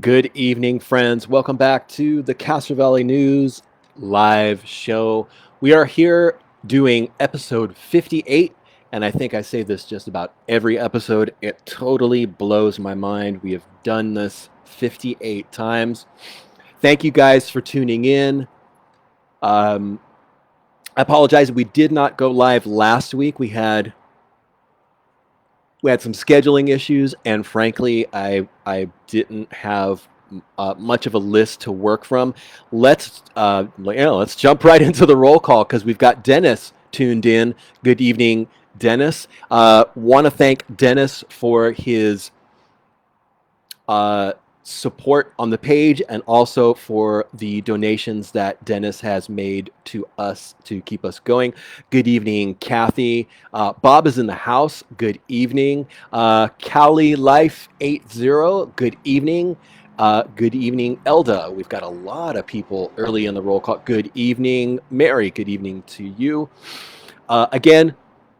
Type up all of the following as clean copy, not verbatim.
Good evening, friends. Welcome back to the Castro Valley News live show. We are here doing episode 58, and I think I say this just about every episode. It totally blows my mind. We have done this 58 times. Thank you guys for tuning in. I apologize. We did not go live last week. We had some scheduling issues, and frankly, I didn't have much of a list to work from. Let's jump right into the roll call because we've got Dennis tuned in. Good evening, Dennis. Want to thank Dennis for his support on the page and also for the donations that Dennis has made to us to keep us going. Good evening, Kathy. Bob is in the house. Good evening. Cali Life 80. Good evening. Good evening, Elda. We've got a lot of people early in the roll call. Good evening, Mary. Good evening to you. Again,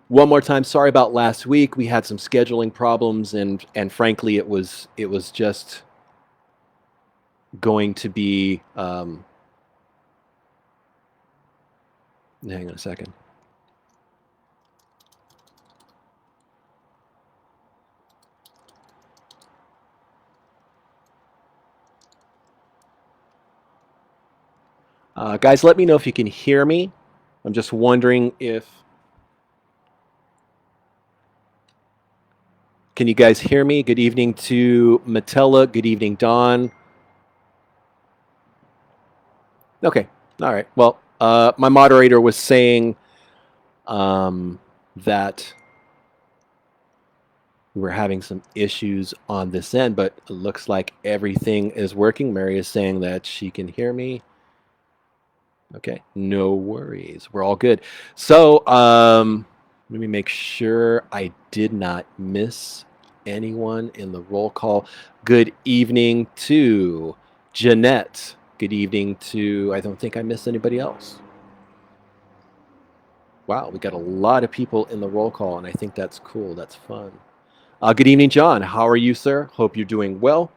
one more time, sorry about last week. We had some scheduling problems, and frankly, it was just going to be. Hang on a second. Guys, let me know if you can hear me. I'm just wondering if. Can you guys hear me? Good evening to Matella. Good evening, Dawn. Okay. All right. Well, my moderator was saying that we're having some issues on this end, but it looks like everything is working. Mary is saying that she can hear me. Okay. No worries. We're all good. So, let me make sure I did not miss anyone in the roll call. Good evening to Jeanette. Good evening to, I don't think I missed anybody else. Wow, we got a lot of people in the roll call, and I think that's cool. That's fun. Good evening, John. How are you, sir? Hope you're doing well.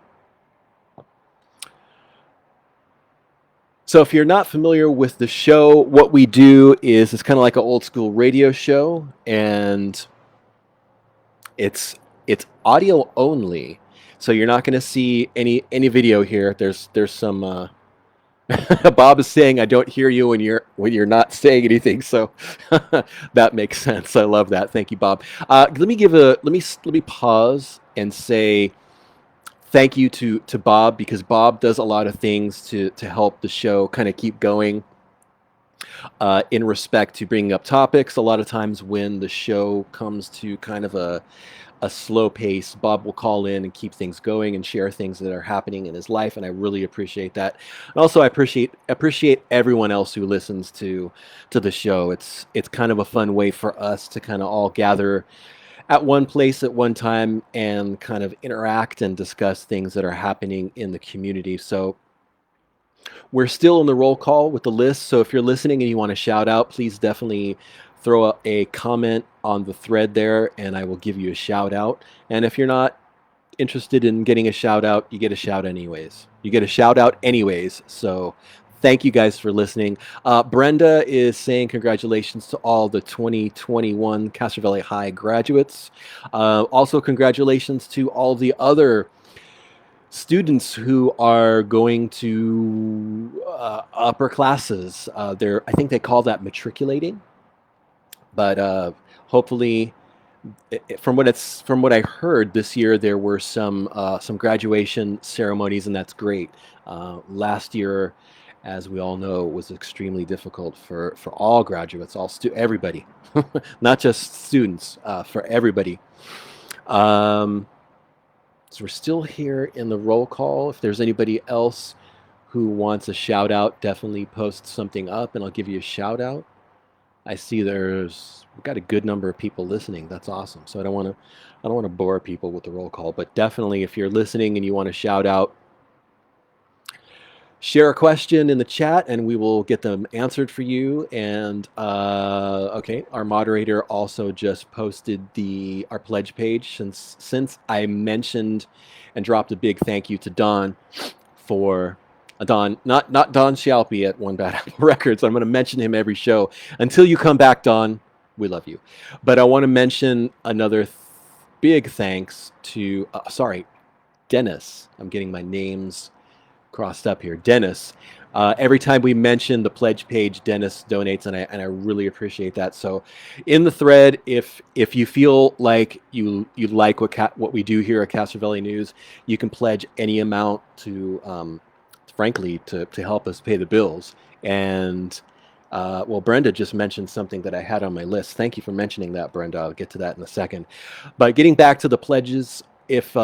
So if you're not familiar with the show, what we do is it's kind of like an old school radio show, and it's audio only. So you're not going to see any video here. There's some Bob is saying I don't hear you when you're not saying anything. So that makes sense. I love that. Thank you, Bob. Let me pause and say thank you to Bob, because Bob does a lot of things to help the show kind of keep going in respect to bringing up topics. A lot of times when the show comes to kind of a slow pace, Bob will call in and keep things going and share things that are happening in his life, and I really appreciate that. And also, I appreciate everyone else who listens to the show. It's kind of a fun way for us to kind of all gather at one place at one time and kind of interact and discuss things that are happening in the community. So we're still in the roll call with the list. So if you're listening and you want to shout out, please definitely throw a comment on the thread there, and I will give you a shout out. And if you're not interested in getting a shout out, you get a shout anyways. You get a shout out anyways. So thank you guys for listening. Brenda is saying congratulations to all the 2021 Castro Valley High graduates. Also, congratulations to all the other students who are going to upper classes. I think they call that matriculating. But hopefully, from what I heard this year, there were some graduation ceremonies, and that's great. Last year, as we all know, was extremely difficult for all graduates, everybody, not just students, for everybody. So we're still here in the roll call. If there's anybody else who wants a shout out, definitely post something up, and I'll give you a shout out. I see we've got a good number of people listening. That's awesome. So I don't want to bore people with the roll call, but definitely if you're listening and you want to shout out share a question in the chat and we will get them answered for you. And okay, our moderator also just posted our pledge page since I mentioned and dropped a big thank you to Don for Don, not Don Scialpi at One Bad Apple Records. I'm going to mention him every show until you come back, Don. We love you. But I want to mention another big thanks to Dennis. I'm getting my names crossed up here. Dennis. Every time we mention the pledge page, Dennis donates, and I really appreciate that. So, in the thread, if you feel like you like what we do here at Castro Valley News, you can pledge any amount to, frankly, to help us pay the bills. And well, Brenda just mentioned something that I had on my list. Thank you for mentioning that, Brenda. I'll get to that in a second. But getting back to the pledges. If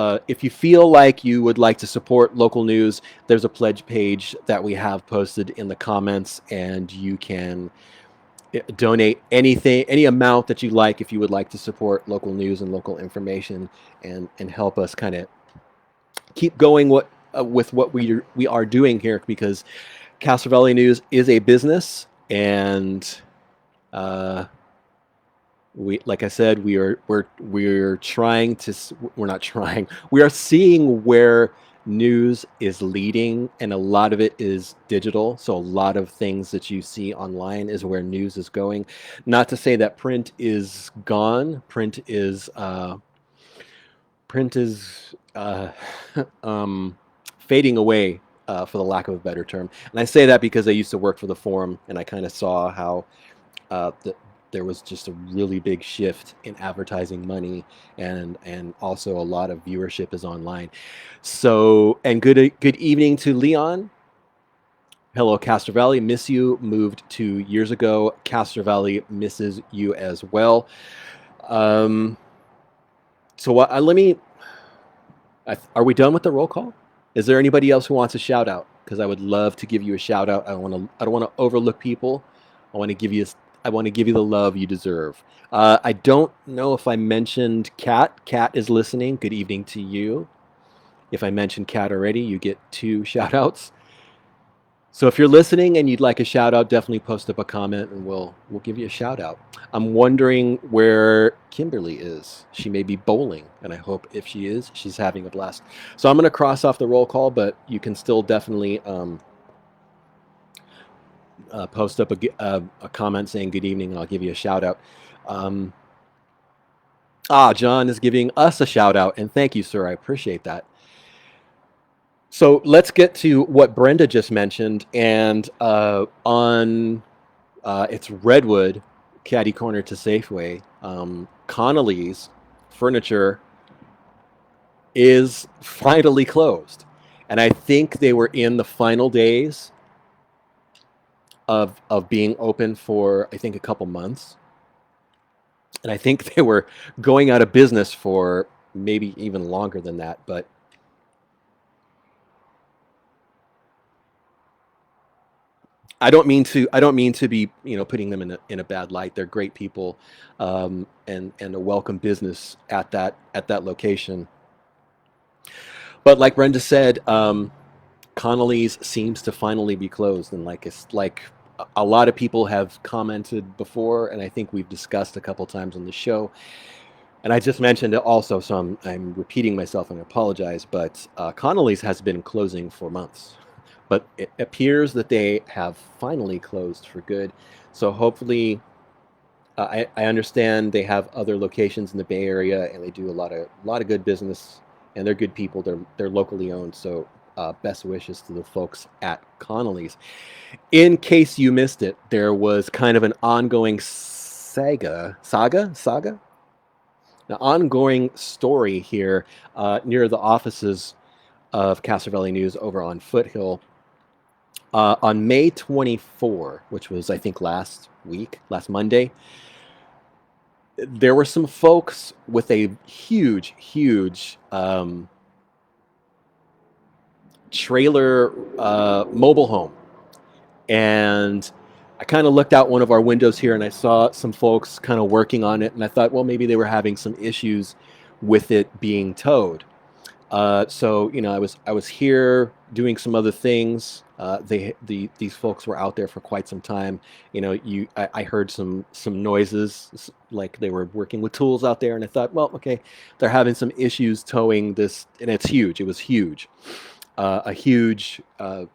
you feel like you would like to support local news, there's a pledge page that we have posted in the comments, and you can donate any amount that you like if you would like to support local news and local information, and help us kind of keep going with what we are doing here, because Castro Valley News is a business, and like I said, we're trying to, we're not trying, we are seeing where news is leading, and a lot of it is digital. So a lot of things that you see online is where news is going. Not to say that print is gone. Print is fading away, for the lack of a better term. And I say that because I used to work for the Forum, and I kind of saw how there was just a really big shift in advertising money, and also a lot of viewership is online. So, and good evening to Leon. Hello, Castro Valley. Miss you. Moved 2 years ago. Castro Valley misses you as well. So let me. Are we done with the roll call? Is there anybody else who wants a shout out? Because I would love to give you a shout out. I don't want to overlook people. I want to give you the love you deserve. I don't know if I mentioned Kat. Kat is listening. Good evening to you. If I mentioned Kat already, you get 2 shout outs. So if you're listening and you'd like a shout out, definitely post up a comment and we'll give you a shout out. I'm wondering where Kimberly is. She may be bowling, and I hope if she is, she's having a blast. So I'm going to cross off the roll call, but you can still definitely post up a comment saying good evening, and I'll give you a shout out. John is giving us a shout out, and thank you, sir. I appreciate that. So let's get to what Brenda just mentioned, and it's Redwood, catty corner to Safeway. Connolly's Furniture is finally closed, and I think they were in the final days of being open for, I think, a couple months, and I think they were going out of business for maybe even longer than that. But I don't mean to be, putting them in a bad light. They're great people, and a welcome business at that location. But like Brenda said, Connolly's seems to finally be closed, and like a lot of people have commented before, and I think we've discussed a couple times on the show. And I just mentioned it also, so I'm repeating myself, and I apologize. But Connolly's has been closing for months. But it appears that they have finally closed for good. So hopefully, I understand they have other locations in the Bay Area, and they do a lot of good business, and they're good people. They're locally owned. So best wishes to the folks at Connolly's. In case you missed it, there was kind of an ongoing saga, an ongoing story here near the offices of Castro Valley News over on Foothill. On May 24, which was, I think, last Monday, there were some folks with a huge trailer mobile home. And I kind of looked out one of our windows here, and I saw some folks kind of working on it, and I thought, well, maybe they were having some issues with it being towed. So I was here doing some other things, These folks were out there for quite some time. I heard some noises, like they were working with tools out there, and I thought, well, okay, they're having some issues towing this, and it's huge. It was huge, a huge uh,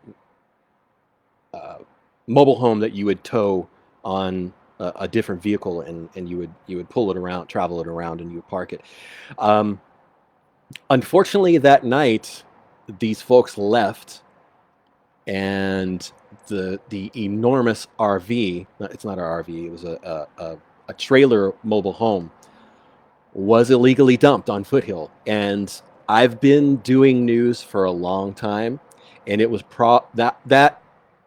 mobile home that you would tow on a different vehicle, and you would pull it around, travel it around, and you would park it. Um, Unfortunately, that night, these folks left, and the enormous RV, it's not an RV, it was a trailer mobile home, was illegally dumped on Foothill. And I've been doing news for a long time, and it was that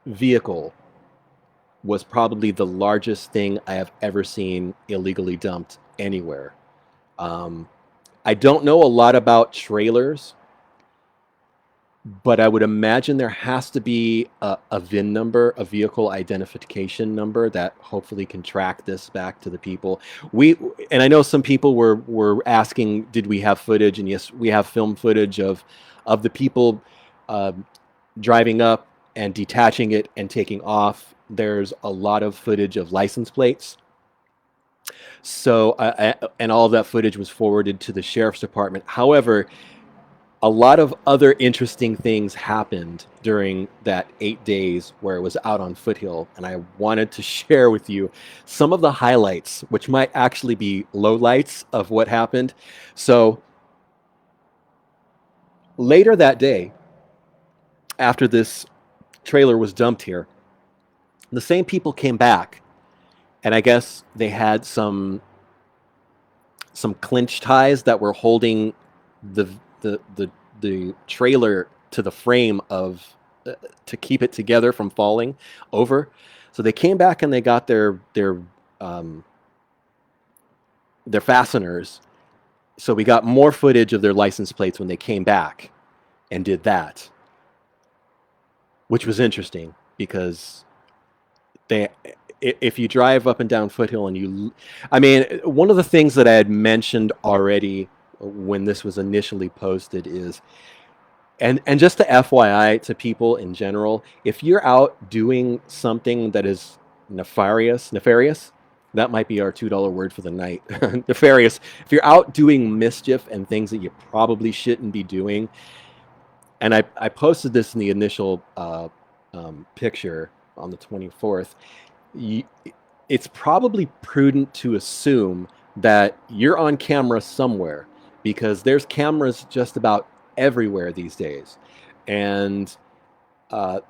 vehicle was probably the largest thing I have ever seen illegally dumped anywhere. Um, I don't know a lot about trailers, but I would imagine there has to be a VIN number, a vehicle identification number, that hopefully can track this back to the people. And I know some people were asking, did we have footage? And yes, we have film footage of the people driving up and detaching it and taking off. There's a lot of footage of license plates. So, and all of that footage was forwarded to the sheriff's department. However, a lot of other interesting things happened during that 8 days where it was out on Foothill, and I wanted to share with you some of the highlights, which might actually be lowlights of what happened. So later that day, after this trailer was dumped here, the same people came back, and I guess they had some clinch ties that were holding the the trailer to the frame of to keep it together from falling over. So they came back and they got their fasteners. So we got more footage of their license plates when they came back and did that, which was interesting because if you drive up and down Foothill and one of the things that I had mentioned already when this was initially posted is, and just to FYI to people in general, if you're out doing something that is nefarious, that might be our $2 word for the night, nefarious. If you're out doing mischief and things that you probably shouldn't be doing, and I posted this in the initial picture on the 24th, it's probably prudent to assume that you're on camera somewhere, because there's cameras just about everywhere these days. And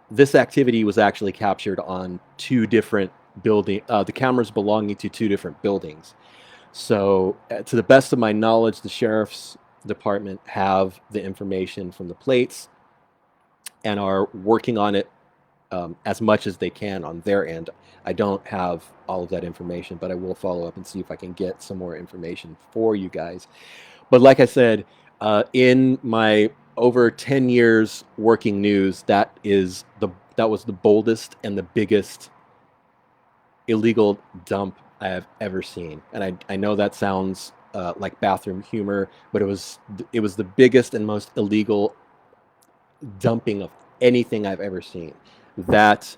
this activity was actually captured on two different the cameras belonging to two different buildings. So to the best of my knowledge, the sheriff's department have the information from the plates and are working on it as much as they can on their end. I don't have all of that information, but I will follow up and see if I can get some more information for you guys. But like I said, in my over 10 years working news, that was the boldest and the biggest illegal dump I have ever seen. And I know that sounds like bathroom humor, but it was the biggest and most illegal dumping of anything I've ever seen. That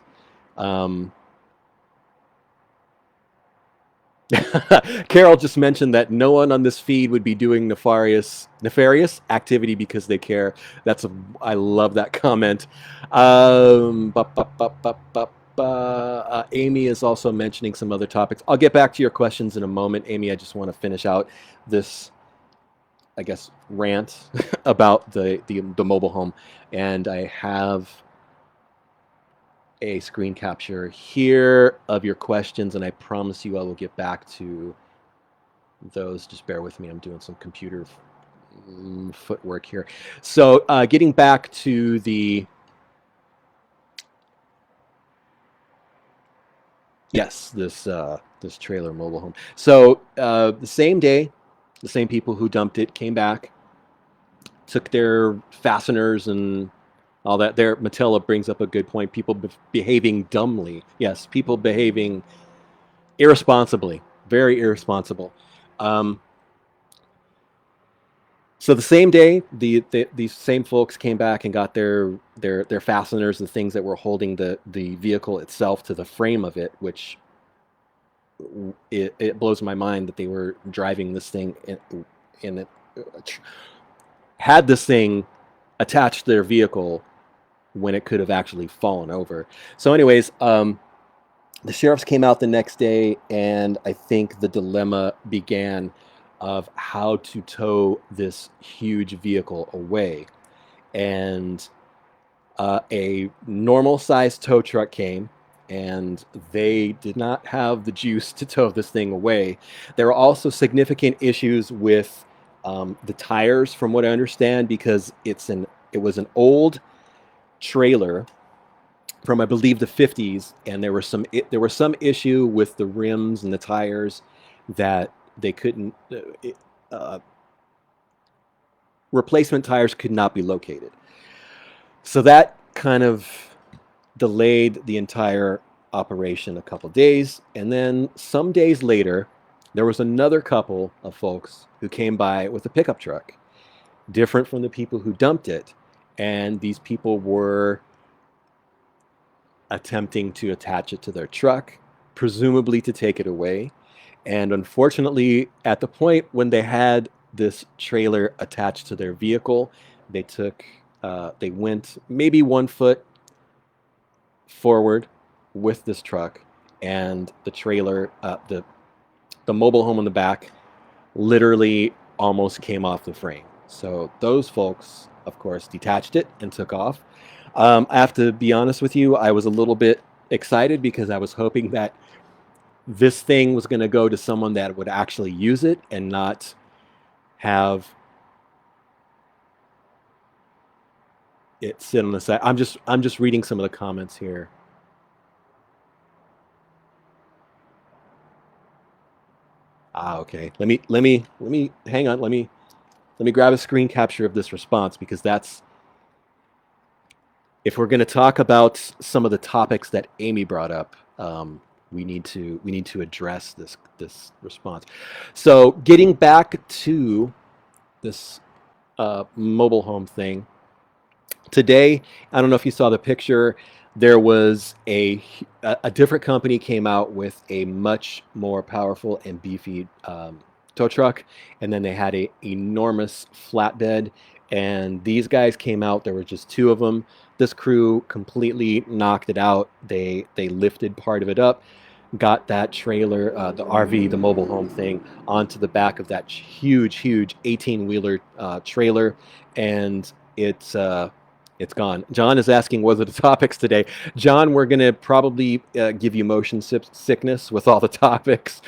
Carol just mentioned that no one on this feed would be doing nefarious activity because they care. I love that comment. Amy is also mentioning some other topics. I'll get back to your questions in a moment, Amy. I just want to finish out this, I guess, rant about the mobile home, and I have a screen capture here of your questions, and I promise you I will get back to those. Just bear with me. I'm doing some computer footwork here. So getting back to this trailer mobile home. So the same day, the same people who dumped it came back, took their fasteners and all that. There, Matilla brings up a good point. People behaving dumbly. Yes, people behaving irresponsibly. Very irresponsible. So the same day, these same folks came back and got their fasteners and things that were holding the vehicle itself to the frame of it, which it blows my mind that they were driving this thing in it had this thing attached to their vehicle when it could have actually fallen over. So anyways, the sheriffs came out the next day, and I think the dilemma began of how to tow this huge vehicle away. And a normal sized tow truck came, and they did not have the juice to tow this thing away. There are also significant issues with the tires, from what I understand, because it was an old trailer from, I believe, the 50s, and there was some issue with the rims and the tires that they couldn't replacement tires could not be located. So that kind of delayed the entire operation a couple days, and then some days later there was another couple of folks who came by with a pickup truck, different from the people who dumped it, and these people were attempting to attach it to their truck, presumably to take it away. And unfortunately, at the point when they had this trailer attached to their vehicle, they went maybe 1 foot forward with this truck, and the trailer, the mobile home in the back, literally almost came off the frame. So those folks, of course, detached it and took off. I have to be honest with you, I was a little bit excited because I was hoping that this thing was going to go to someone that would actually use it and not have it sit on the side. I'm just reading some of the comments here. Okay. Let me hang on. Let me grab a screen capture of this response, because that's, if we're going to talk about some of the topics that Amy brought up, we need to address this response. So getting back to this mobile home thing today, I don't know if you saw the picture. There was a different company came out with a much more powerful and beefy tow truck, and then they had a enormous flatbed. And these guys came out. There were just 2 of them. This crew completely knocked it out. They lifted part of it up, got that trailer, the RV, the mobile home thing, onto the back of that huge 18-wheeler trailer, and it's gone. John is asking, what are the topics today? John, we're going to probably give you motion sickness with all the topics.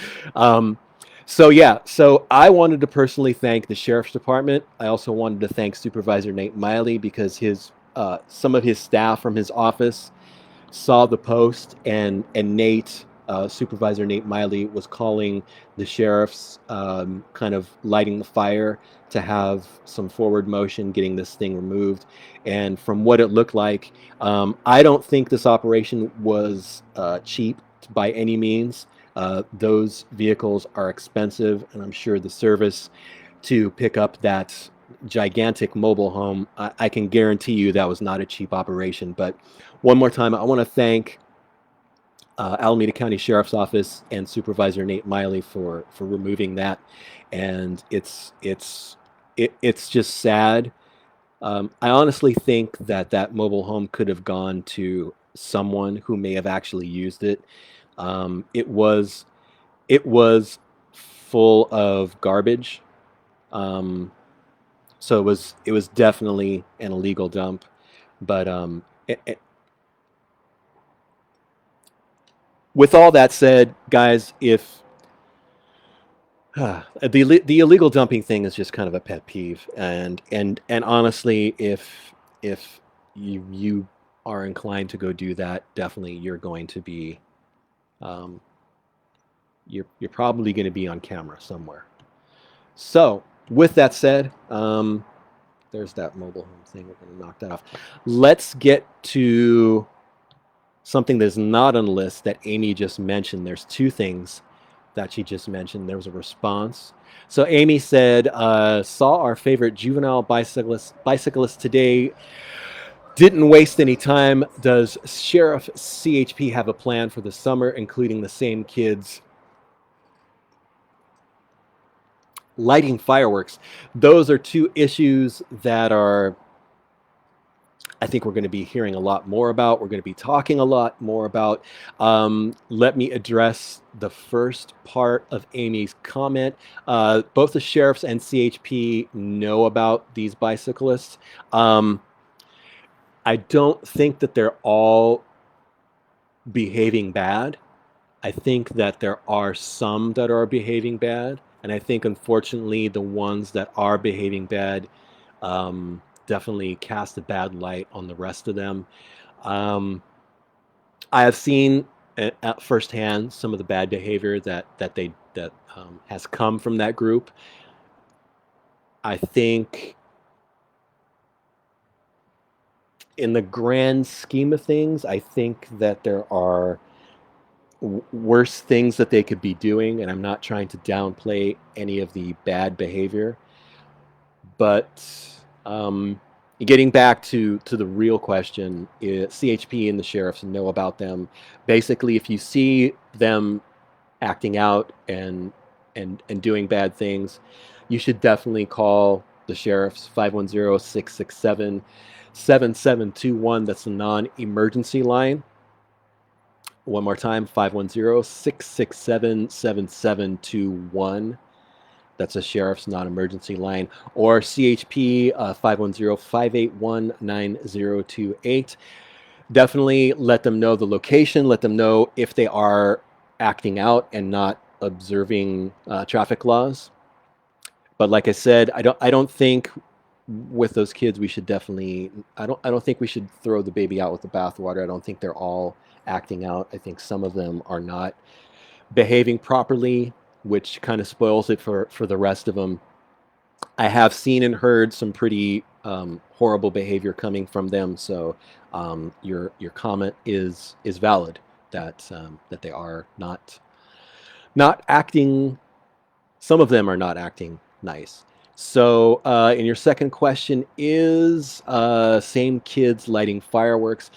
So I wanted to personally thank the Sheriff's Department. I also wanted to thank Supervisor Nate Miley, because some of his staff from his office saw the post, and Nate, Supervisor Nate Miley, was calling the sheriffs, kind of lighting the fire to have some forward motion getting this thing removed. And from what it looked like, I don't think this operation was cheap by any means. Those vehicles are expensive, and I'm sure the service to pick up that gigantic mobile home, I can guarantee you that was not a cheap operation. But one more time, I want to thank Alameda County Sheriff's Office and Supervisor Nate Miley for removing that. And it's just sad. I honestly think that mobile home could have gone to someone who may have actually used it. It was full of garbage, so it was definitely an illegal dump. But with all that said, guys, if the illegal dumping thing is just kind of a pet peeve, and honestly, if you are inclined to go do that, definitely you're going to be you're probably going to be on camera somewhere. So with that said, there's that mobile home thing. We're going to knock that off. Let's get to something that's not on the list that Amy just mentioned. There's 2 things that she just mentioned. There was a response. So Amy said, saw our favorite juvenile bicyclist today. Didn't waste any time. Does Sheriff CHP have a plan for the summer, including the same kids lighting fireworks? Those are two issues that are, I think we're going to be hearing a lot more about. We're going to be talking a lot more about. Let me address the first part of Amy's comment. Both the sheriffs and CHP know about these bicyclists. I don't think that they're all behaving bad. I think that there are some that are behaving bad. And I think, unfortunately, the ones that are behaving bad definitely cast a bad light on the rest of them. I have seen at firsthand some of the bad behavior that has come from that group. I think, in the grand scheme of things, I think that there are worse things that they could be doing, and I'm not trying to downplay any of the bad behavior. But getting back to the real question, CHP and the sheriffs know about them. Basically, if you see them acting out and doing bad things, you should definitely call the sheriffs. 510-667-7721. That's a non-emergency line. One more time, 510-667-7721. That's a sheriff's non-emergency line. Or CHP, 510-581-9028. Definitely let them know the location. Let them know if they are acting out and not observing traffic laws. But like I said, I don't think with those kids we should definitely. I don't think we should throw the baby out with the bathwater. I don't think they're all acting out. I think some of them are not behaving properly, which kind of spoils it for the rest of them. I have seen and heard some pretty horrible behavior coming from them. So your comment is valid, that they are not acting. Some of them are not acting nice. So and your second question is same kids lighting fireworks.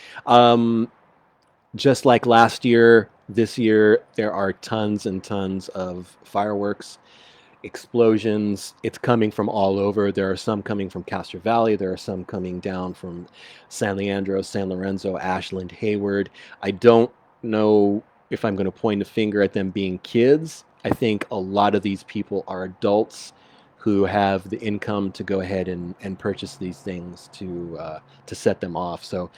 Just like last year, this year there are tons and tons of fireworks explosions. It's coming from all over. There are some coming from Castro Valley. There are some coming down from San Leandro, San Lorenzo, Ashland, Hayward. I don't know if I'm going to point a finger at them being kids. I think a lot of these people are adults who have the income to go ahead and purchase these things to set them off. So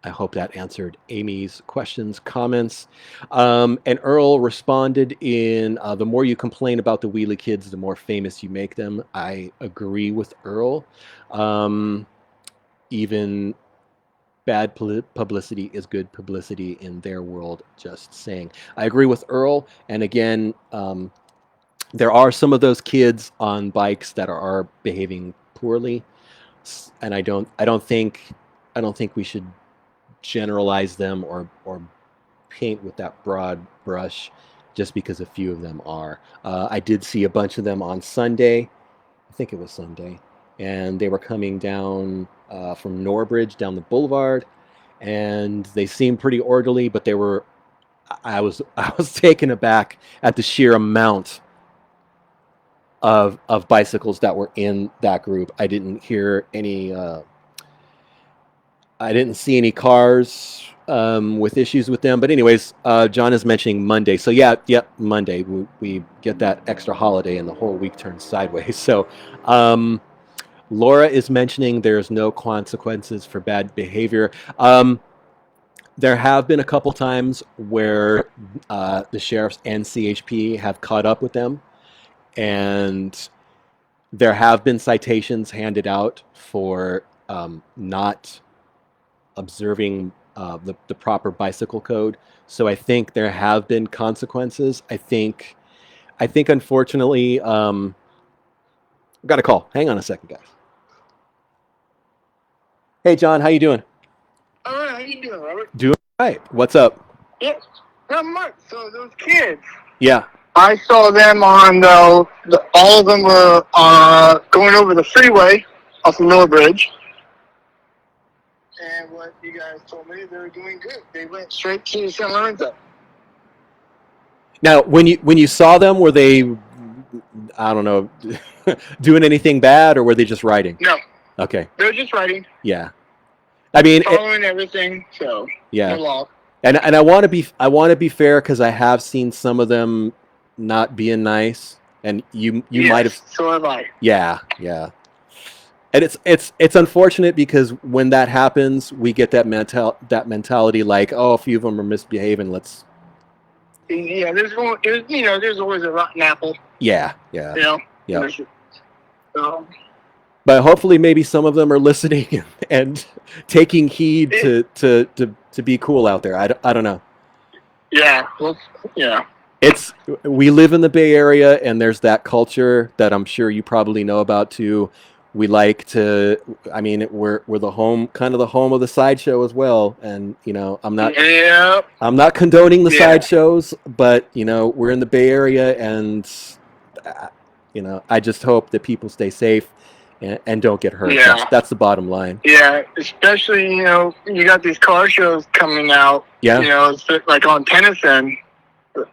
I hope that answered Amy's questions, comments. And Earl responded in, the more you complain about the wheelie kids, the more famous you make them. I agree with Earl. Even bad publicity is good publicity in their world, just saying. I agree with Earl. And again, there are some of those kids on bikes that are behaving poorly. And I don't think we should generalize them or paint with that broad brush just because a few of them are. I did see a bunch of them on Sunday. I think it was Sunday. And they were coming down from Norbridge down the boulevard. And they seemed pretty orderly, but I was taken aback at the sheer amount of bicycles that were in that group. I didn't hear any I didn't see any cars with issues with them. But anyways, John is mentioning Monday. So yeah, Monday. We get that extra holiday and the whole week turns sideways. So Laura is mentioning there's no consequences for bad behavior. There have been a couple times where the sheriffs and CHP have caught up with them. And there have been citations handed out for not observing the proper bicycle code. So I think there have been consequences. I think unfortunately, I've got a call. Hang on a second, guys. Hey, John, how you doing? All right, how you doing, Robert? Doing all right. What's up? Yeah, not much. So those kids, Yeah. I saw them on all of them were going over the freeway off the Miller Bridge. And what you guys told me, they were doing good. They went straight to San Lorenzo. Now, when you saw them, were they, I don't know, doing anything bad, or were they just riding? No. Okay. They were just riding. Yeah. I mean, following everything. So yeah. no law. And I want to be fair, because I have seen some of them not being nice, and you might have. So have I. Yeah. And it's unfortunate, because when that happens, we get that mentality like, oh, a few of them are misbehaving. Let's. Yeah, there's always a rotten apple. Yeah. Yeah. But hopefully, maybe some of them are listening and taking heed to be cool out there. I don't know. Yeah. Well, yeah. We live in the Bay Area, and there's that culture that I'm sure you probably know about too. We like to, I mean, we're the home of the sideshow as well. And, I'm not condoning the sideshows, but, we're in the Bay Area, and, I just hope that people stay safe and don't get hurt. Yeah. That's the bottom line. Yeah, especially, you got these car shows coming out. Yeah. It's like on Tennyson,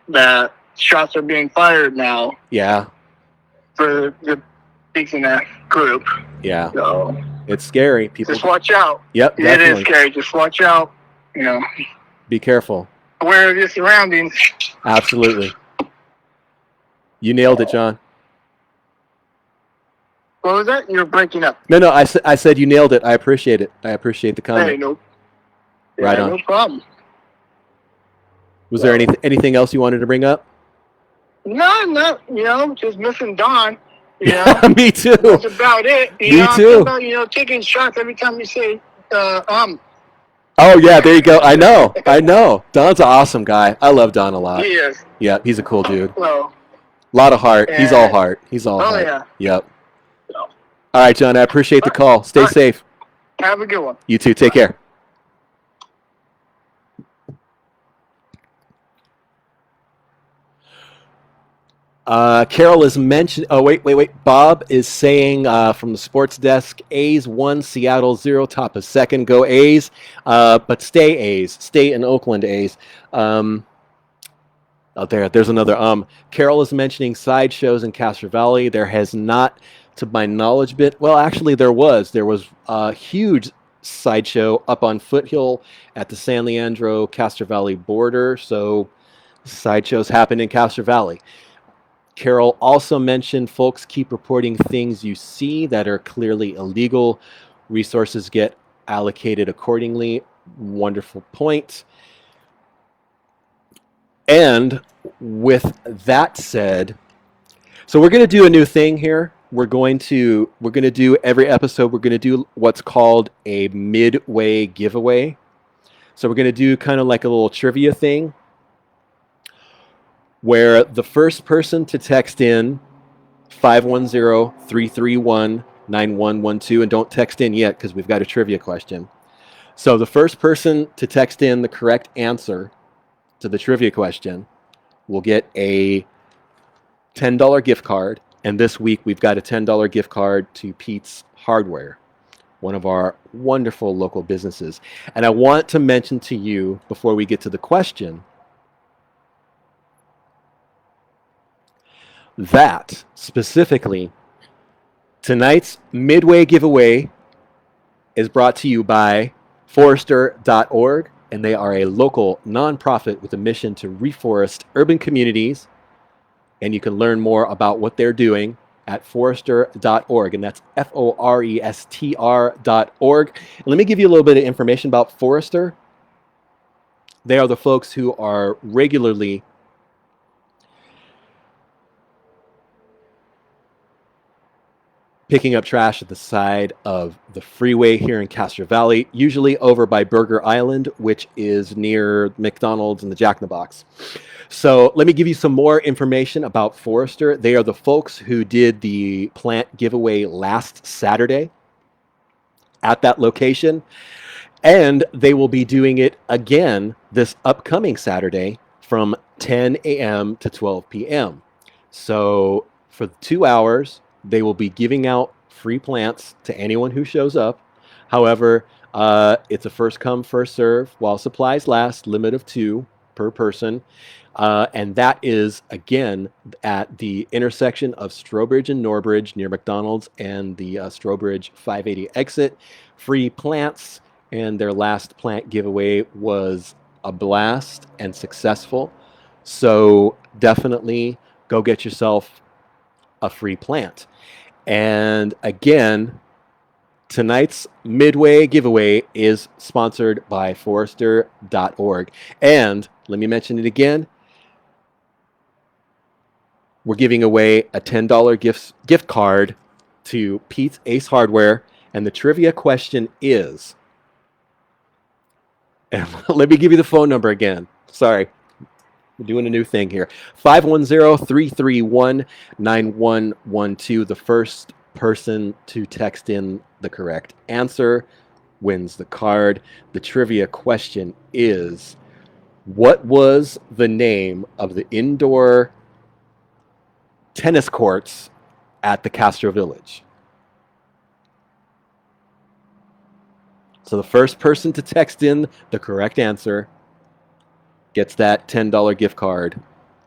that shots are being fired now. Yeah. For the X group. Yeah. So it's scary. People just watch out. Yep. Definitely. It is scary. Just watch out. Be careful. Aware of your surroundings. Absolutely. You nailed it, John. What was that? You're breaking up. No. I said you nailed it. I appreciate it. I appreciate the comment. Hey, no. Right on. No problem. Was there anything else you wanted to bring up? No. Just missing Don. Me too. That's about it. Me too. About, taking shots every time you say Oh yeah, there you go. I know. Don's an awesome guy. I love Don a lot. He is. Yeah, he's a cool dude. Well, a lot of heart. He's all heart. Oh yeah. Yep. All right, John. I appreciate the call. Stay safe. Have a good one. You too. Take care. Carol is mentioned. Oh, wait. Bob is saying from the sports desk, A's 1, Seattle 0, top of second. Go A's. But stay A's. Stay in Oakland A's. There's another. Carol is mentioning sideshows in Castro Valley. There has not, to my knowledge, well, actually, there was a huge sideshow up on Foothill at the San Leandro Castro Valley border. So sideshows happen in Castro Valley. Carol also mentioned folks keep reporting things you see that are clearly illegal. Resources get allocated accordingly. Wonderful point. And with that said, so we're going to do a new thing here. We're going to do every episode, we're going to do what's called a midway giveaway. So we're going to do kind of like a little trivia thing, where the first person to text in 510-331-9112, and don't text in yet because we've got a trivia question. So the first person to text in the correct answer to the trivia question will get a $10 gift card. And this week we've got a $10 gift card to Pete's Hardware, one of our wonderful local businesses. And I want to mention to you before we get to the question that specifically tonight's midway giveaway is brought to you by Forester.org, and they are a local nonprofit with a mission to reforest urban communities. And you can learn more about what they're doing at Forester.org, and that's Forestr.org. And let me give you a little bit of information about Forester. They are the folks who are regularly picking up trash at the side of the freeway here in Castro Valley, usually over by Burger Island, which is near McDonald's and the Jack in the Box. So let me give you some more information about Forester. They are the folks who did the plant giveaway last Saturday at that location, and they will be doing it again this upcoming Saturday from 10 a.m. to 12 p.m. So for 2 hours, they will be giving out free plants to anyone who shows up. However, it's a first come, first serve while supplies last, limit of 2 per person. And that is, again, at the intersection of Strobridge and Norbridge near McDonald's and the Strobridge 580 exit. Free plants, and their last plant giveaway was a blast and successful. So definitely go get yourself a free plant. And again, tonight's Midway giveaway is sponsored by Forester.org. And let me mention it again. We're giving away a $10 gift card to Pete's Ace Hardware. And the trivia question is, and let me give you the phone number again. Sorry, we're doing a new thing here. 510-331-9112. The first person to text in the correct answer wins the card. The trivia question is, what was the name of the indoor tennis courts at the Castro Village? So the first person to text in the correct answer gets that $10 gift card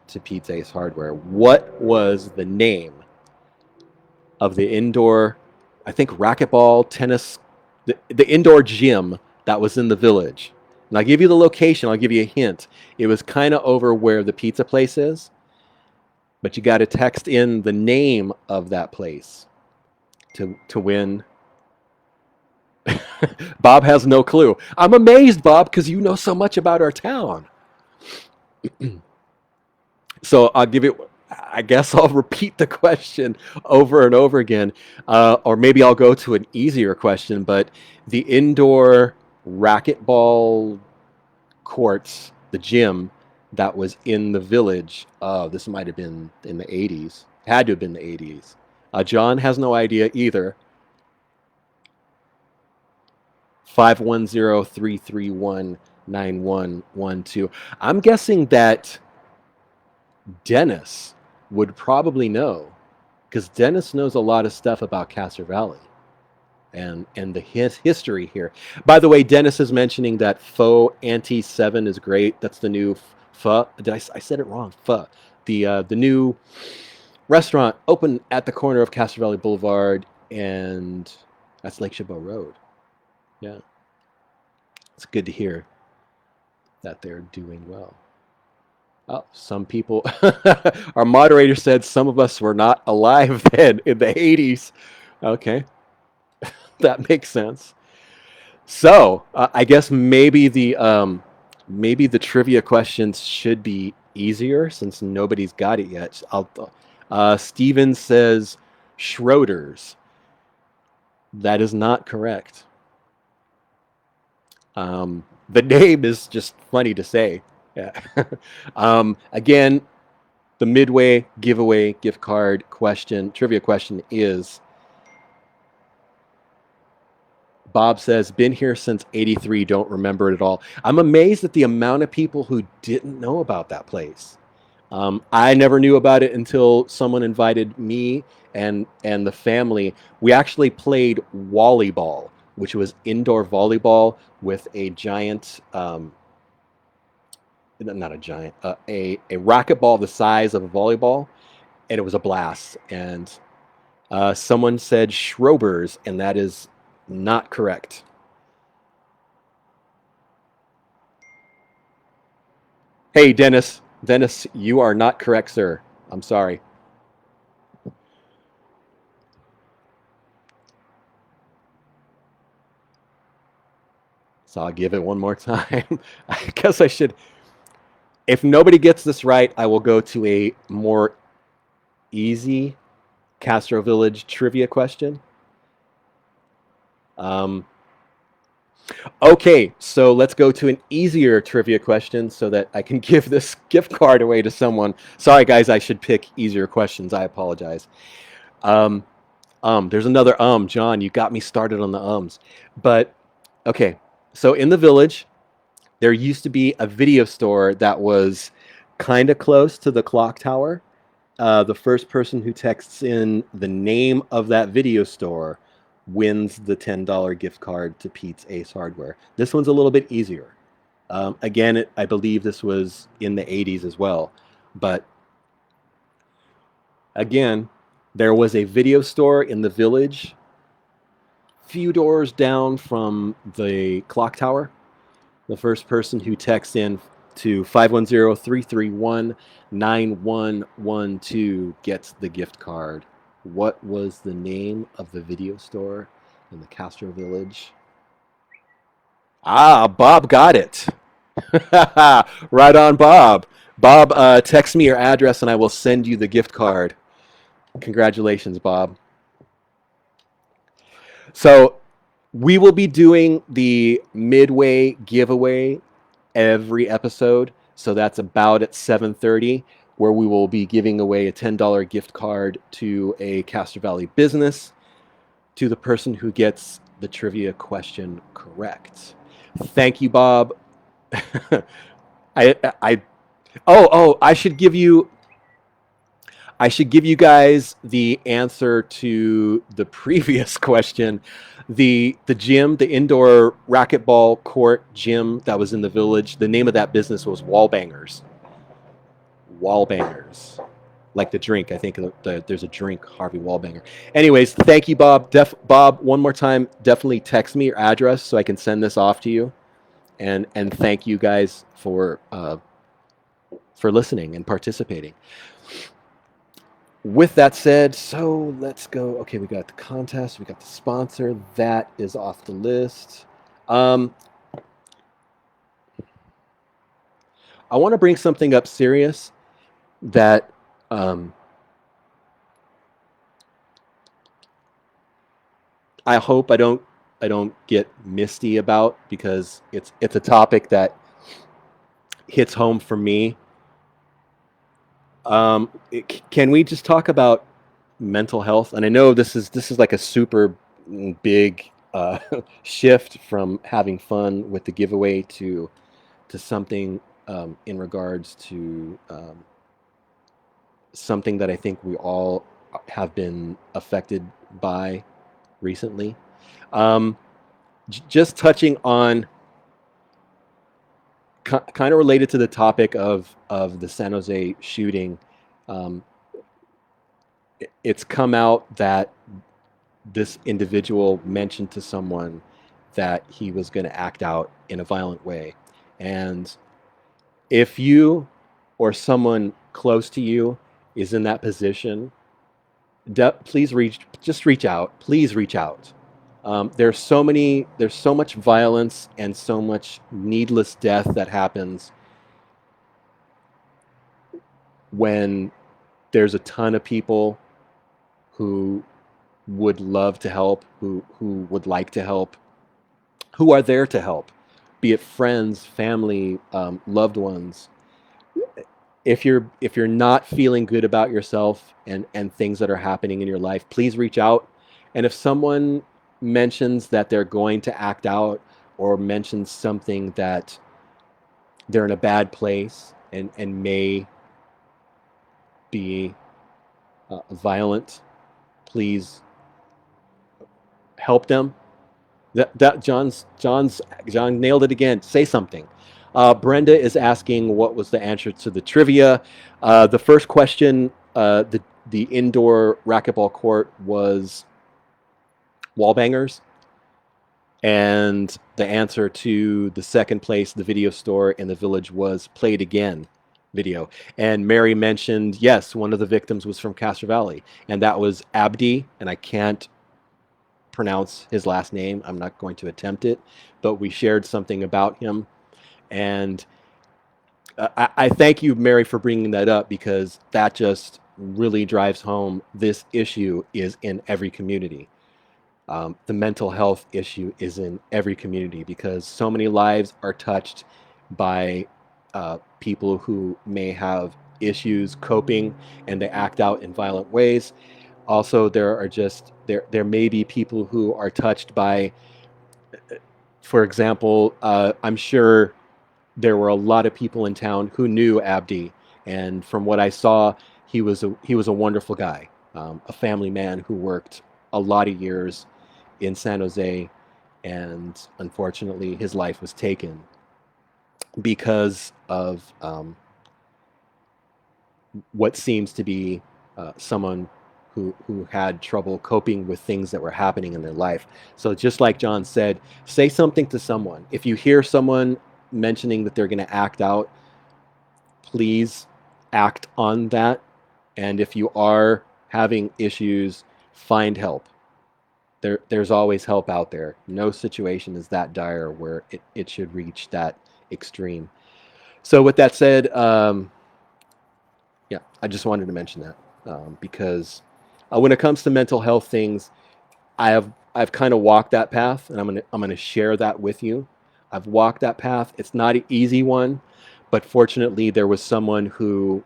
to Pete's Ace Hardware. What was the name of the indoor, I think, racquetball, tennis, the indoor gym that was in the village? And I'll give you the location. I'll give you a hint. It was kind of over where the pizza place is. But you got to text in the name of that place to win. Bob has no clue. I'm amazed, Bob, because you know so much about our town. So I'll give it, I guess I'll repeat the question over and over again. Or maybe I'll go to an easier question, but the indoor racquetball courts, the gym that was in the village, this might have been in the 80s. Had to have been the 80s. John has no idea either. 510-331-9112. I'm guessing that Dennis would probably know, because Dennis knows a lot of stuff about Castro Valley and the history here. By the way, Dennis is mentioning that Pho Auntie 7 is great. That's the new Pho. I said it wrong. Pho. The new restaurant open at the corner of Castro Valley Boulevard, and that's Lake Chabot Road. Yeah. It's good to hear that they're doing well. Oh, some people, our moderator said some of us were not alive then in the 80s. Okay, that makes sense. So I guess maybe the trivia questions should be easier since nobody's got it yet. Steven says Schroeder's. That is not correct. The name is just funny to say. Yeah. Again, the Midway giveaway gift card question, trivia question is, Bob says, been here since 83, don't remember it at all. I'm amazed at the amount of people who didn't know about that place. I never knew about it until someone invited me and the family. We actually played volleyball, which was indoor volleyball with a giant, not a giant, a racquetball the size of a volleyball, and it was a blast. And someone said Schrober's, and that is not correct. Hey, Dennis, you are not correct, sir. I'm sorry. So I'll give it one more time. I guess I should. If nobody gets this right, I will go to a more easy Castro Village trivia question. Okay, so let's go to an easier trivia question so that I can give this gift card away to someone. Sorry, guys, I should pick easier questions. I apologize. There's another John, you got me started on the ums. But, okay, so in the village, there used to be a video store that was kind of close to the clock tower. The first person who texts in the name of that video store wins the $10 gift card to Pete's Ace Hardware. This one's a little bit easier. Again, I believe this was in the 80s as well. But again, there was a video store in the village, few doors down from the clock tower. The first person who texts in to 510-331-9112 gets the gift card. What was the name of the video store in the Castro village? Ah, Bob got it. Right on, Bob. Bob, text me your address and I will send you the gift card. Congratulations, Bob. So we will be doing the midway giveaway every episode. So that's about at 7:30, where we will be giving away a $10 gift card to a Castro Valley business to the person who gets the trivia question correct. Thank you, Bob. I should give you guys the answer to the previous question. The gym, the indoor racquetball court gym that was in the village, the name of that business was Wallbangers. Wallbangers. Like the drink. I think there's a drink, Harvey Wallbanger. Anyways, thank you, Bob. Bob, one more time, definitely text me your address so I can send this off to you. And thank you guys for listening and participating. With that said, so let's go. Okay, we got the contest, we got the sponsor. That is off the list. I want to bring something up serious that I hope I don't get misty about, because it's a topic that hits home for me. Can we just talk about mental health? And I know this is like a super big shift from having fun with the giveaway to something in regards to something that I think we all have been affected by recently. Just touching on kind of related to the topic of the San Jose shooting. It's come out that this individual mentioned to someone that he was going to act out in a violent way. And if you or someone close to you is in that position, please reach out. Please reach out. There's so much violence and so much needless death that happens when there's a ton of people who would love to help, who would like to help, who are there to help, be it friends, family, loved ones. If you're not feeling good about yourself and things that are happening in your life, please reach out. And if someone mentions that they're going to act out, or mentions something that they're in a bad place and may be violent, please help them. John nailed it again. Say something. Brenda is asking what was the answer to the trivia. The first question, the indoor racquetball court was Wallbangers, and the answer to the second place, the video store in the village, was Play It Again video. And Mary mentioned, yes, one of the victims was from Castro Valley, and that was Abdi, and I can't pronounce his last name. I'm not going to attempt it, but we shared something about him. And I thank you, Mary, for bringing that up, because that just really drives home this issue is in every community. The mental health issue is in every community, because so many lives are touched by people who may have issues coping and they act out in violent ways. Also, there may be people who are touched by, for example, I'm sure there were a lot of people in town who knew Abdi, And from what I saw, he was a wonderful guy, a family man who worked a lot of years in San Jose, and unfortunately, his life was taken because of what seems to be someone who had trouble coping with things that were happening in their life. So just like John said, say something to someone. If you hear someone mentioning that they're going to act out, please act on that. And if you are having issues, find help. There's always help out there. No situation is that dire where it should reach that extreme. So with that said, yeah, I just wanted to mention that because when it comes to mental health things, I've kind of walked that path, and I'm gonna share that with you. I've walked that path. It's not an easy one, but fortunately, there was someone who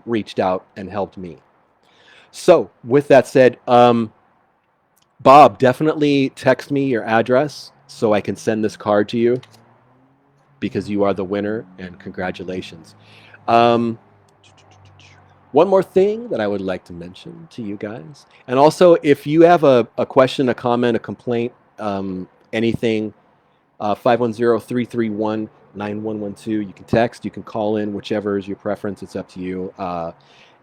reached out and helped me. So with that said, Bob, definitely text me your address so I can send this card to you because you are the winner, and congratulations. One more thing that I would like to mention to you guys, and also if you have a question, a comment, a complaint, anything, 510-331-9112. You can text, you can call in, whichever is your preference. It's up to you.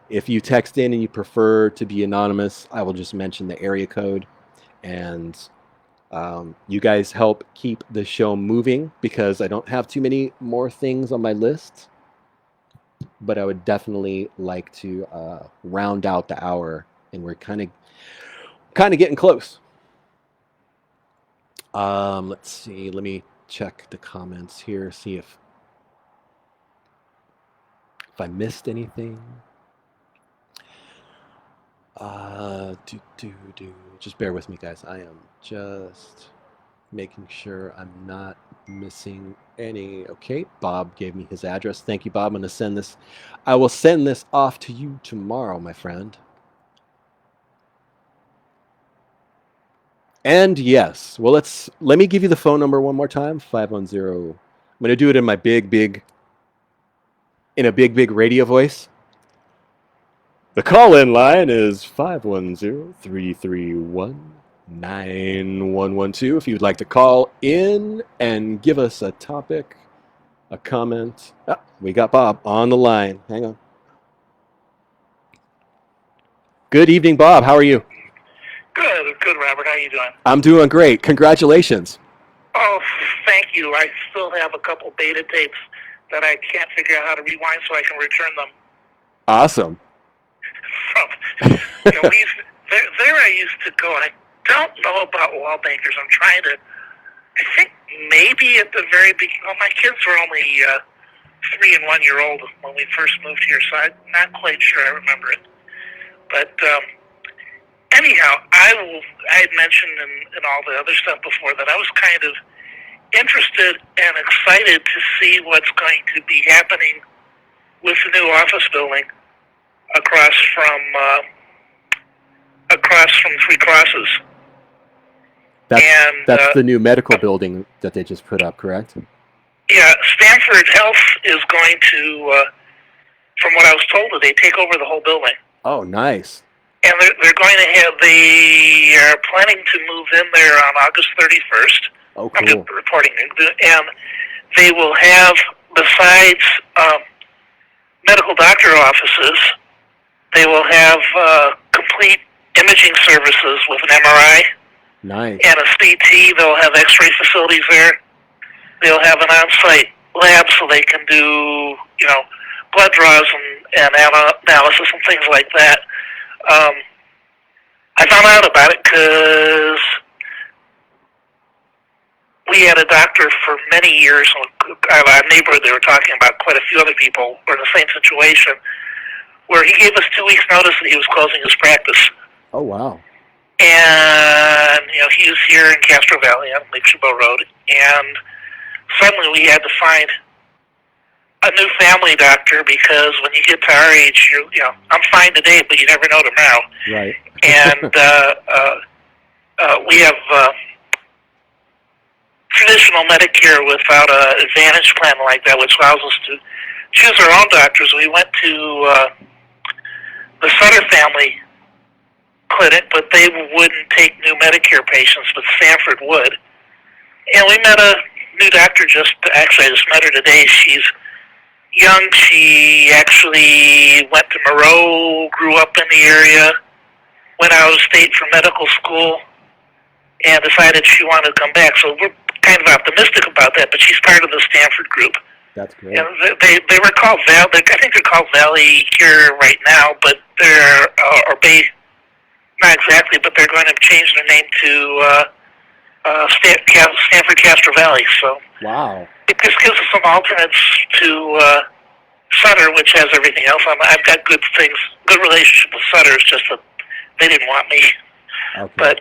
If you text in and you prefer to be anonymous, I will just mention the area code, and you guys help keep the show moving because I don't have too many more things on my list. But I would definitely like to round out the hour, and we're kind of getting close. Let's see. Let me check the comments here, see if I missed anything. Just bear with me, guys. I am just making sure I'm not missing any. Okay, Bob gave me his address. Thank you, Bob. I'm going to send this. I will send this off to you tomorrow, my friend. And yes, well, let me give you the phone number one more time. 510. I'm going to do it in my big radio voice. The call-in line is 510-331-9112. If you'd like to call in and give us a topic, a comment. Ah, we got Bob on the line. Hang on. Good evening, Bob. How are you? Good, Robert. How are you doing? I'm doing great. Congratulations. Oh, thank you. I still have a couple beta tapes that I can't figure out how to rewind so I can return them. Awesome. There I used to go. I don't know about wall bankers. I'm trying to. I think maybe at the very beginning. Well, my kids were only 3 and 1 year old when we first moved here, so I'm not quite sure I remember it. But anyhow, I had mentioned in all the other stuff before that I was kind of interested and excited to see what's going to be happening with the new office building across from Three Crosses. That's the new medical building that they just put up, correct? Yeah, Stanford Health is going to, from what I was told, they take over the whole building. Oh, nice. And they're going to have, they are planning to move in there on August 31st. Oh, cool. I'm just reporting. And they will have, besides medical doctor offices, they will have complete imaging services with an MRI. Nice. And a CT. They'll have X-ray facilities there. They'll have an on-site lab so they can do, blood draws and analysis and things like that. I found out about it because we had a doctor for many years. Our neighborhood, they were talking about quite a few other people were in the same situation, where he gave us 2 weeks' notice that he was closing his practice. Oh, wow. And, he was here in Castro Valley on Lake Chabot Road, and suddenly we had to find a new family doctor because when you get to our age, I'm fine today, but you never know tomorrow. Right. And we have traditional Medicare without an Advantage plan like that, which allows us to choose our own doctors. We went to the Sutter family clinic, but they wouldn't take new Medicare patients, but Stanford would. And we met a new doctor actually, I just met her today. She's young. She actually went to Moreau, grew up in the area, went out of state for medical school, and decided she wanted to come back. So we're kind of optimistic about that, but she's part of the Stanford group. That's great. And they were called Valley. I think they're called Valley here right now, but they're or Bay, not exactly, but they're going to change their name to Stanford Castro Valley. So Wow. it just gives us some alternates to Sutter, which has everything else. I've got good relationship with Sutter. It's just that they didn't want me. Okay. But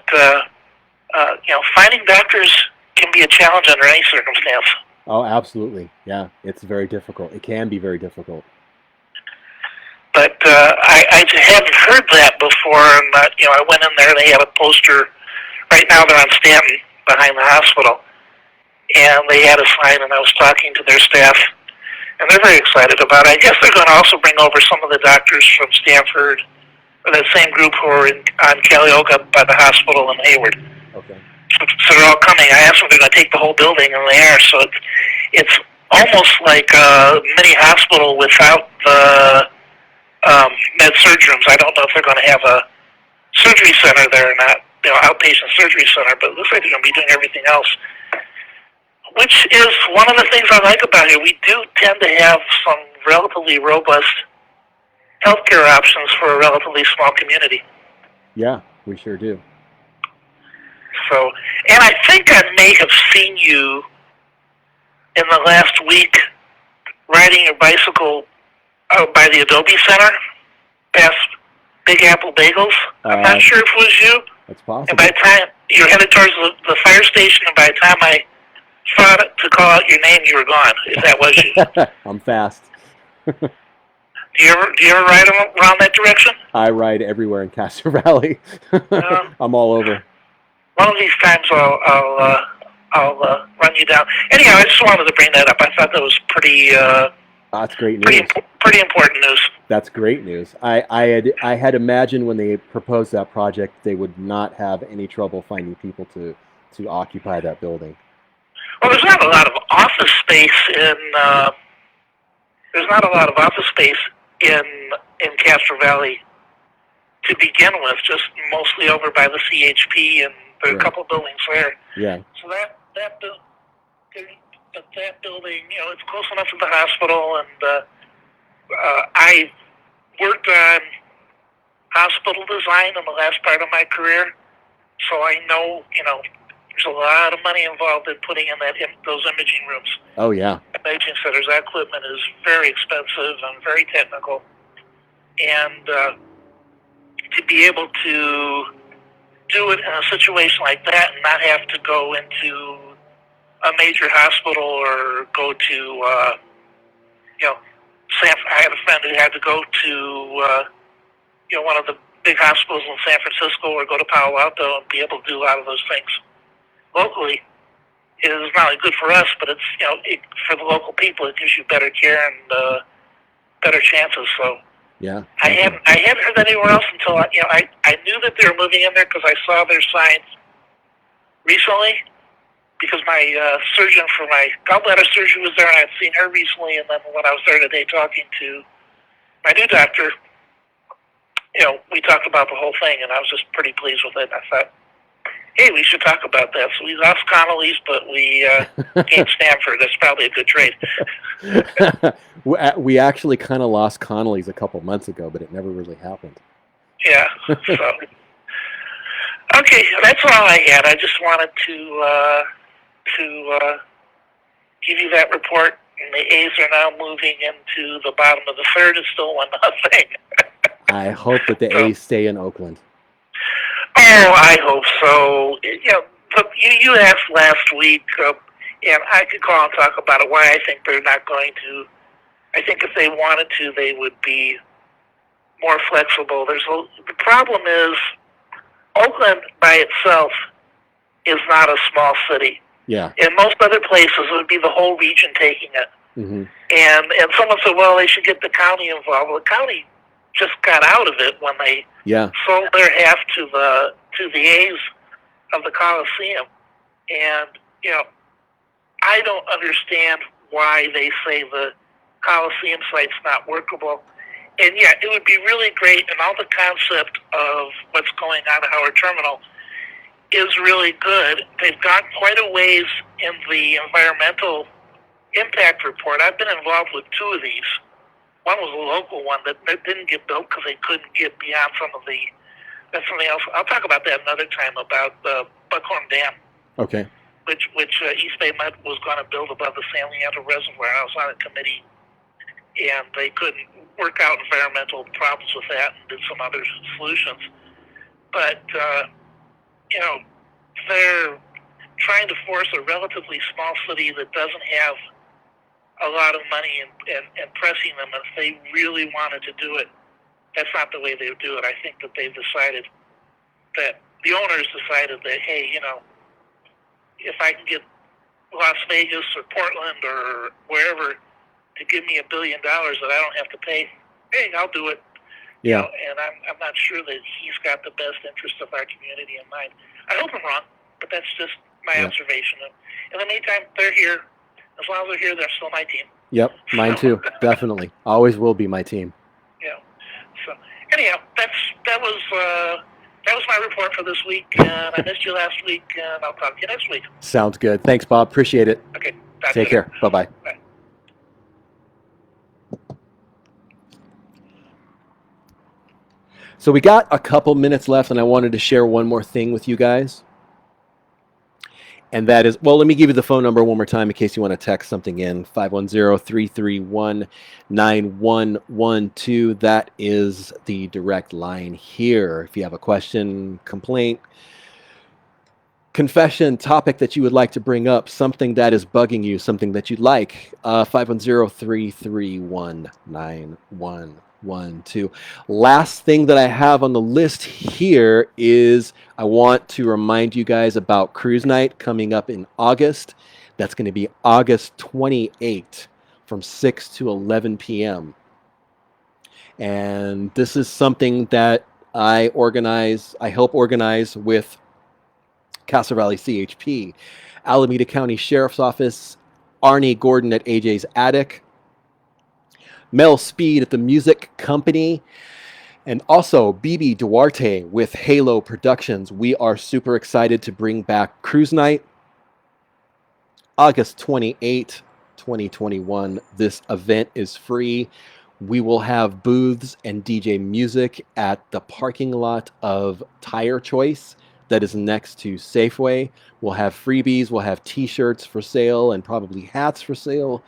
finding doctors can be a challenge under any circumstance. Oh, absolutely. Yeah, it's very difficult. It can be very difficult. But I hadn't heard that before, and I went in there. They had a poster. Right now, they're on Stanton behind the hospital, and they had a sign. And I was talking to their staff, and they're very excited about it. I guess they're going to also bring over some of the doctors from Stanford, or that same group who are on Callioga by the hospital in Hayward. Okay. So they're all coming. I asked them if they're going to take the whole building, and they are. So it's almost like a mini hospital without the med surg rooms. I don't know if they're going to have a surgery center there or not, outpatient surgery center, but it looks like they're going to be doing everything else, which is one of the things I like about here. We do tend to have some relatively robust healthcare options for a relatively small community. Yeah, we sure do. So, and I think I may have seen you in the last week riding your bicycle out by the Adobe Center, past Big Apple Bagels. I'm not sure if it was you. That's possible. And by the time you're headed towards the fire station, and by the time I thought to call out your name, you were gone, if that was you. I'm fast. Do you ever ride around that direction? I ride everywhere in Castro Valley. I'm all over. One of these times I'll run you down. Anyhow, I just wanted to bring that up. I thought that was pretty. That's great news. Pretty important news. That's great news. I had imagined when they proposed that project, they would not have any trouble finding people to occupy that building. Well, there's not a lot of office space in. There's not a lot of office space in Castro Valley to begin with. Just mostly over by the CHP, and there are a couple buildings there. Yeah. So that building, it's close enough to the hospital, and I worked on hospital design in the last part of my career, so I know, there's a lot of money involved in putting in those imaging rooms. Oh, yeah. Imaging centers, that equipment is very expensive and very technical, and to be able to do it in a situation like that and not have to go into a major hospital or go to, I had a friend who had to go to, one of the big hospitals in San Francisco or go to Palo Alto and be able to do a lot of those things locally. It is not only good for us, but it's, for the local people, it gives you better care and better chances. So yeah, I hadn't heard that anywhere else until I knew that they were moving in there because I saw their signs recently. Because my surgeon for my gallbladder surgery was there, and I had seen her recently. And then when I was there today talking to my new doctor, we talked about the whole thing, and I was just pretty pleased with it. I thought, hey, we should talk about that. So we lost Connolly's, but we gained Stanford. That's probably a good trade. We actually kind of lost Connolly's a couple months ago, but it never really happened. Yeah. So okay, that's all I had. I just wanted to give you that report. And the A's are now moving into the bottom of the third. It's still 1-0. I hope that the A's stay in Oakland. Oh, I hope so. You asked last week, and I could call and talk about it, why I think they're not going to. I think if they wanted to, they would be more flexible. The problem is, Oakland by itself is not a small city. Yeah. In most other places, it would be the whole region taking it. Mm-hmm. And someone said, well, they should get the county involved. Well, the county just got out of it when they sold their half to the A's of the Coliseum. And, you know, I don't understand why they say the Coliseum site's not workable. And yeah, it would be really great, and all the concept of what's going on at Howard Terminal is really good. They've gone quite a ways in the environmental impact report. I've been involved with two of these. One was a local one that didn't get built because they couldn't get beyond that's something else. I'll talk about that another time, about the Buckhorn Dam. Okay. Which East Bay Met was going to build above the San Leandro Reservoir. I was on a committee, and they couldn't work out environmental problems with that and did some other solutions. But, you know, they're trying to force a relatively small city that doesn't have a lot of money and pressing them. If they really wanted to do it, that's not the way they would do it. I think that they've decided that the owners decided that, hey, you know, if I can get Las Vegas or Portland or wherever to give me $1 billion that I don't have to pay, hey, I'll do it. Yeah. You know, and I'm not sure that he's got the best interest of our community in mind. I hope I'm wrong, but that's just my observation. In the meantime, they're here. As long as they're here, they're still my team. Yep, mine too. Definitely, always will be my team. Yeah. So anyhow, that was my report for this week. And I missed you last week, and I'll talk to you next week. Sounds good. Thanks, Bob. Appreciate it. Okay. Take care. Bye-bye. Bye. So we got a couple minutes left, and I wanted to share one more thing with you guys. And that is, well, let me give you the phone number one more time in case you want to text something in. 510-331-9112. That is the direct line here. If you have a question, complaint, confession, topic that you would like to bring up, something that is bugging you, something that you'd like, 510-331-9112. Last thing that I have on the list here is I want to remind you guys about Cruise Night coming up in August. That's going to be August 28th from 6 to 11 p.m. And this is something that I help organize with Castro Valley CHP, Alameda County Sheriff's Office, Arnie Gordon at AJ's Attic, Mel Speed at the Music Company, and also BB Duarte with Halo Productions. We are super excited to bring back Cruise Night, August 28, 2021. This event is free. We will have booths and DJ music at the parking lot of Tire Choice that is next to Safeway. We'll have freebies, we'll have t-shirts for sale and probably hats for sale.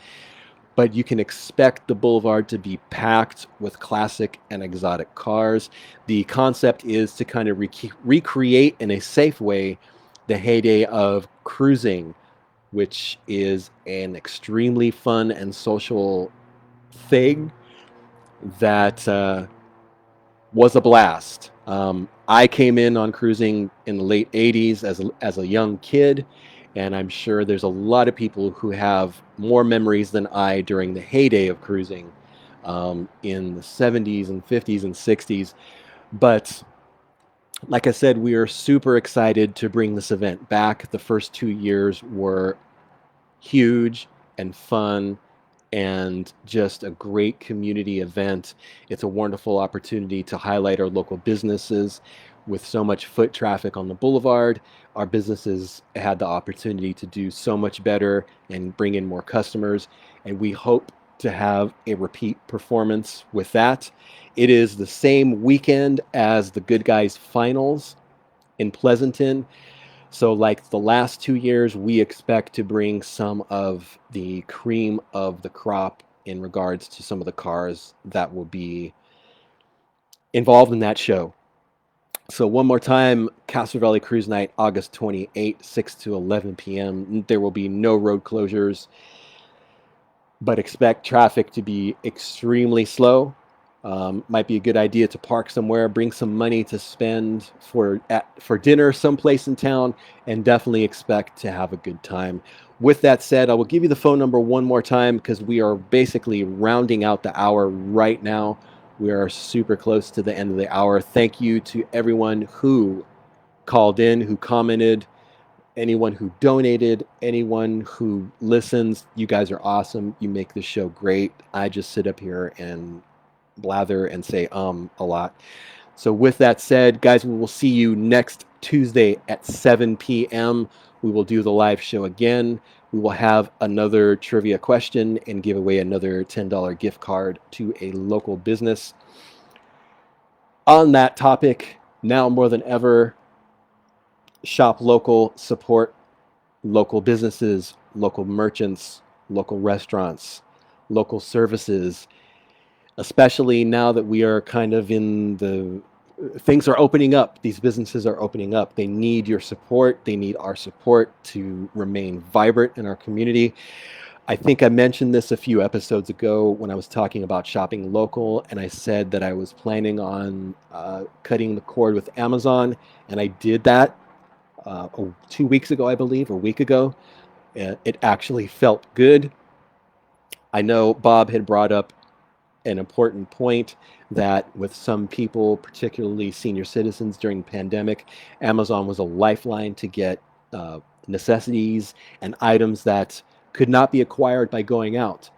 But you can expect the boulevard to be packed with classic and exotic cars. The concept is to kind of recreate in a safe way the heyday of cruising, which is an extremely fun and social thing that was a blast. I came in on cruising in the late 80s as a young kid, and I'm sure there's a lot of people who have more memories than I during the heyday of cruising in the 70s and 50s and 60s. But like I said, we are super excited to bring this event back. The first 2 years were huge and fun and just a great community event. It's a wonderful opportunity to highlight our local businesses. With so much foot traffic on the boulevard, our businesses had the opportunity to do so much better and bring in more customers, and we hope to have a repeat performance with that. It is the same weekend as the Good Guys Finals in Pleasanton. So like the last 2 years, we expect to bring some of the cream of the crop in regards to some of the cars that will be involved in that show. So one more time, Castro Valley Cruise Night, August 28, 6 to 11 p.m. There will be no road closures, but expect traffic to be extremely slow. Might be a good idea to park somewhere, bring some money to spend for dinner someplace in town, and definitely expect to have a good time. With that said, I will give you the phone number one more time because we are basically rounding out the hour right now. We are super close to the end of the hour. Thank you to everyone who called in, who commented, anyone who donated, anyone who listens. You guys are awesome. You make this show great. I just sit up here and blather and say a lot. So with that said, guys, we will see you next Tuesday at 7 p.m. We will do the live show again. We will have another trivia question and give away another $10 gift card to a local business. On that topic, now more than ever, shop local, support local businesses, local merchants, local restaurants, local services, especially now that we are kind of in the things are opening up. These businesses are opening up. They need your support. They need our support to remain vibrant in our community. I think I mentioned this a few episodes ago when I was talking about shopping local, and I said that I was planning on cutting the cord with Amazon, and I did that 2 weeks ago, I believe, or a week ago. It actually felt good. I know Bob had brought up an important point that with some people, particularly senior citizens during the pandemic, Amazon was a lifeline to get necessities and items that could not be acquired by going out.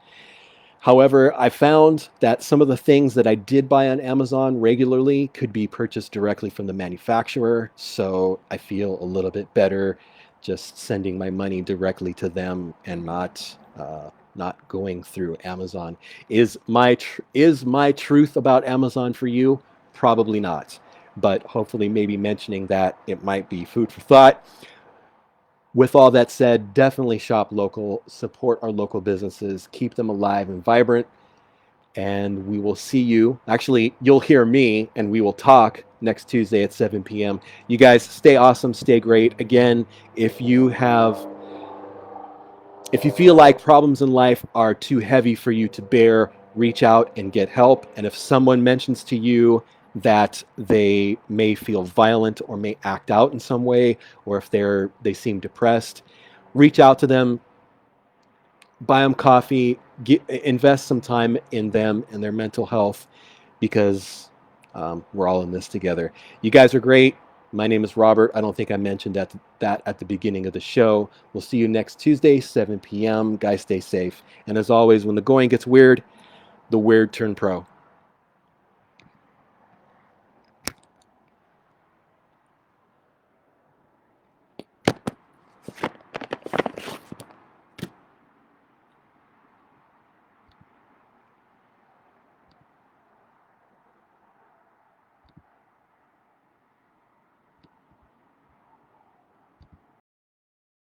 However, I found that some of the things that I did buy on Amazon regularly could be purchased directly from the manufacturer, so I feel a little bit better just sending my money directly to them and not going through Amazon. Is my truth about Amazon for you? Probably not, but hopefully maybe mentioning that it might be food for thought. With all that said, definitely shop local, support our local businesses, keep them alive and vibrant, and we will see you. Actually, you'll hear me, and we will talk next Tuesday at 7 p.m. You guys stay awesome, stay great. Again, if you feel like problems in life are too heavy for you to bear, reach out and get help. And if someone mentions to you that they may feel violent or may act out in some way, or if they seem depressed, reach out to them, buy them coffee, invest some time in them and their mental health, because we're all in this together. You guys are great. My name is Robert. I don't think I mentioned that at the beginning of the show. We'll see you next Tuesday, 7 p.m. Guys, stay safe. And as always, when the going gets weird, the weird turn pro.